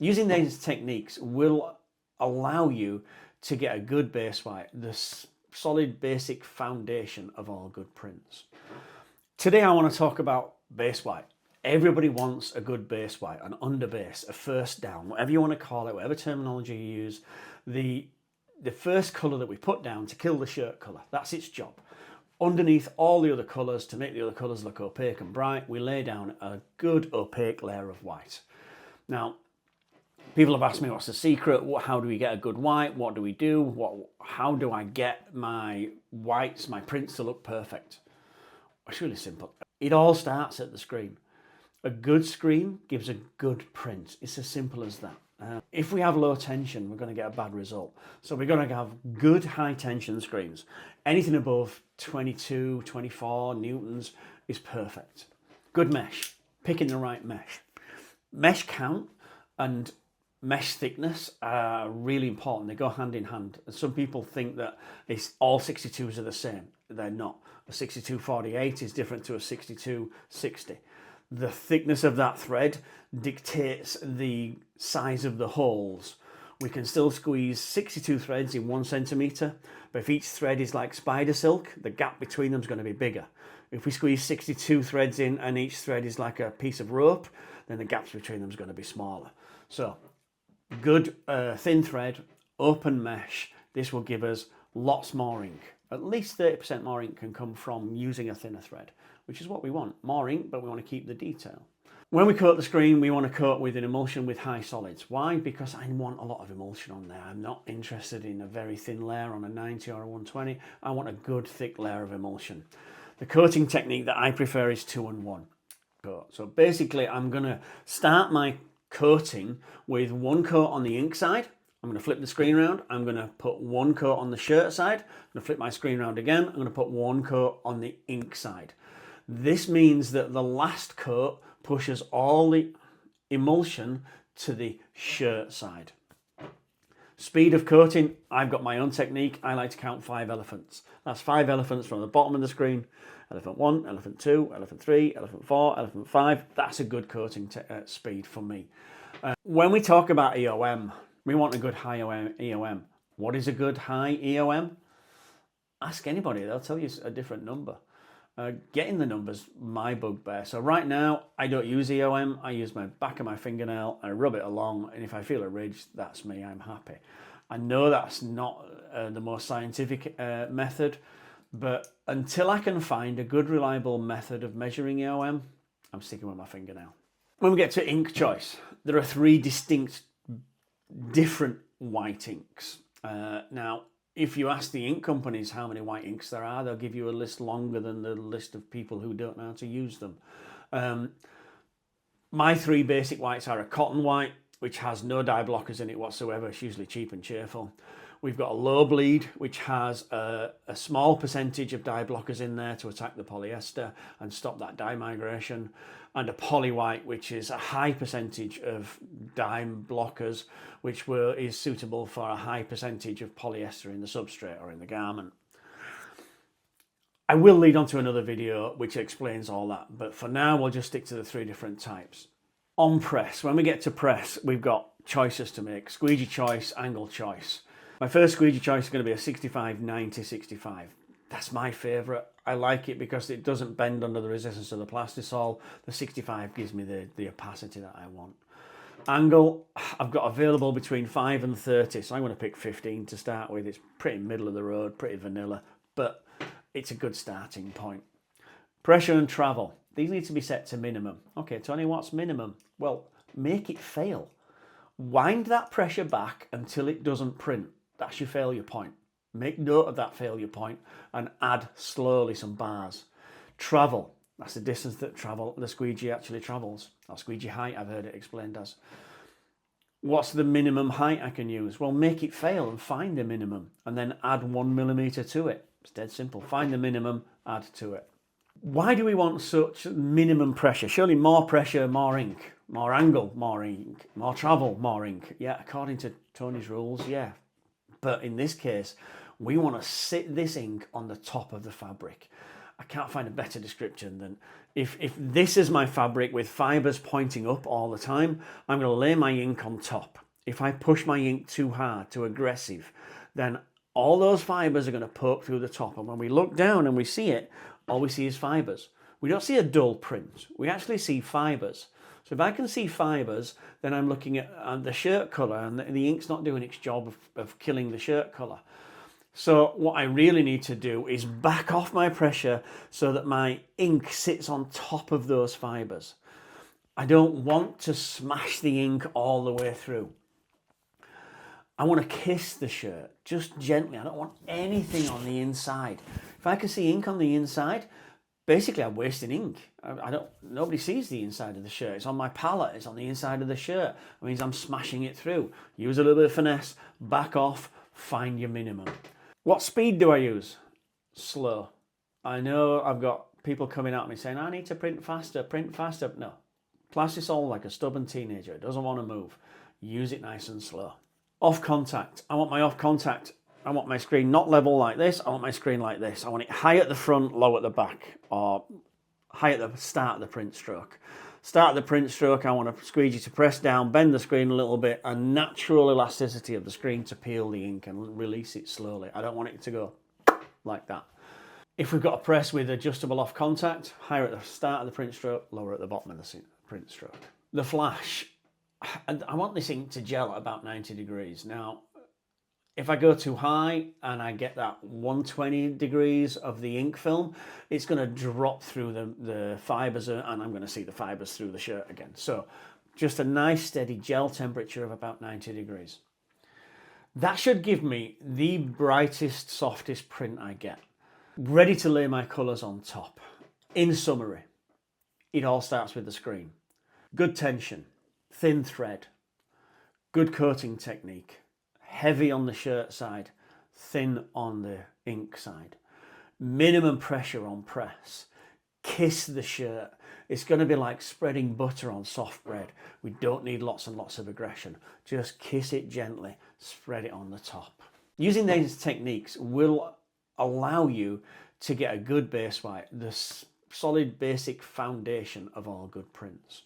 Using these techniques will allow you to get a good base white, the solid basic foundation of all good prints. Today I want to talk about base white. Everybody wants a good base white, an underbase, a first down, whatever you want to call it, whatever terminology you use. The first colour that we put down to kill the shirt colour, that's its job. Underneath all the other colours, to make the other colours look opaque and bright, we lay down a good opaque layer of white. Now, people have asked me what's the secret, how do we get a good white, what do we do, how do I get my whites, my prints to look perfect? It's really simple. It all starts at the screen. A good screen gives a good print. It's as simple as that. If we have low tension, we're going to get a bad result. So we're going to have good high tension screens. Anything above 22, 24 newtons is perfect. Good mesh, picking the right mesh. Mesh count and mesh thickness are really important. They go hand in hand. And some people think that all 62s are the same. They're not. A 6248 is different to a 6260. The thickness of that thread dictates the size of the holes. We can still squeeze 62 threads in 1 centimetre, but if each thread is like spider silk, the gap between them is going to be bigger. If we squeeze 62 threads in and each thread is like a piece of rope, then the gaps between them is going to be smaller. So, good thin thread, open mesh, this will give us lots more ink. At least 30% more ink can come from using a thinner thread, which is what we want. More ink, but we want to keep the detail. When we coat the screen, we want to coat with an emulsion with high solids. Why? Because I want a lot of emulsion on there. I'm not interested in a very thin layer on a 90 or a 120. I want a good thick layer of emulsion. The coating technique that I prefer is 2 and 1 coat. So basically, I'm going to start my coating with 1 coat on the ink side. I'm going to flip the screen around. I'm going to put 1 coat on the shirt side. I'm going to flip my screen around again. I'm going to put 1 coat on the ink side. This means that the last coat pushes all the emulsion to the shirt side. Speed of coating, I've got my own technique. I like to count 5 elephants. That's 5 elephants from the bottom of the screen. Elephant 1, elephant 2, elephant 3, elephant 4, elephant 5. That's a good coating speed for me. When we talk about EOM, we want a good high EOM. What is a good high EOM? Ask anybody, they'll tell you a different number. Getting the numbers, my bugbear. So right now, I don't use EOM. I use my back of my fingernail, I rub it along, and if I feel a ridge, that's me, I'm happy. I know that's not the most scientific method, but until I can find a good, reliable method of measuring EOM, I'm sticking with my fingernail. When we get to ink choice, there are 3 distinct, different white inks. Now, if you ask the ink companies how many white inks there are, they'll give you a list longer than the list of people who don't know how to use them. My 3 basic whites are a cotton white, which has no dye blockers in it whatsoever. It's usually cheap and cheerful. We've got a low bleed, which has a small percentage of dye blockers in there to attack the polyester and stop that dye migration. And a poly white, which is a high percentage of dye blockers, which is suitable for a high percentage of polyester in the substrate or in the garment. I will lead on to another video which explains all that, but for now we'll just stick to the 3 different types. On press, when we get to press, we've got choices to make: squeegee choice, angle choice. My first squeegee choice is going to be a 65, 90, 65. That's my favourite. I like it because it doesn't bend under the resistance of the plastisol. The 65 gives me the opacity that I want. Angle, I've got available between 5 and 30, so I'm going to pick 15 to start with. It's pretty middle of the road, pretty vanilla, but it's a good starting point. Pressure and travel, these need to be set to minimum. Okay, Tony, what's minimum? Well, make it fail. Wind that pressure back until it doesn't print. That's your failure point. Make note of that failure point and add slowly some bars. Travel, that's the distance that the squeegee actually travels. Or squeegee height, I've heard it explained as. What's the minimum height I can use? Well, make it fail and find the minimum and then add 1 millimeter to it. It's dead simple. Find the minimum, add to it. Why do we want such minimum pressure? Surely more pressure, more ink. More angle, more ink. More travel, more ink. Yeah, according to Tony's rules, yeah. But in this case, we want to sit this ink on the top of the fabric. I can't find a better description than if this is my fabric with fibers pointing up all the time, I'm going to lay my ink on top. If I push my ink too hard, too aggressive, then all those fibers are going to poke through the top. And when we look down and we see it, all we see is fibers. We don't see a dull print. We actually see fibers. So if I can see fibers, then I'm looking at the shirt colour, and the ink's not doing its job of killing the shirt colour. So what I really need to do is back off my pressure so that my ink sits on top of those fibers. I don't want to smash the ink all the way through. I want to kiss the shirt just gently. I don't want anything on the inside. If I can see ink on the inside, basically I'm wasting ink. Nobody sees the inside of the shirt. It's on my palette, it's on the inside of the shirt. It means I'm smashing it through. Use a little bit of finesse, back off, find your minimum. What speed do I use? Slow. I know I've got people coming at me saying, I need to print faster, print faster. No. Plastisol like a stubborn teenager. It doesn't want to move. Use it nice and slow. Off contact. I want my screen not level like this. I want my screen like this. I want it high at the front, low at the back, or high at the start of the print stroke. Start the print stroke, I want a squeegee to press down, bend the screen a little bit, a natural elasticity of the screen to peel the ink and release it slowly. I don't want it to go like that. If we've got a press with adjustable off contact, higher at the start of the print stroke, lower at the bottom of the print stroke. The flash, I want this ink to gel at about 90 degrees. Now, if I go too high and I get that 120 degrees of the ink film, it's going to drop through the fibers, and I'm going to see the fibers through the shirt again. So just a nice steady gel temperature of about 90 degrees. That should give me the brightest, softest print I get. Ready to lay my colours on top. In summary, it all starts with the screen. Good tension, thin thread, good coating technique, heavy on the shirt side, thin on the ink side. Minimum pressure on press. Kiss the shirt. It's going to be like spreading butter on soft bread. We don't need lots and lots of aggression. Just kiss it gently, spread it on the top. Using these techniques will allow you to get a good base white, the solid basic foundation of all good prints.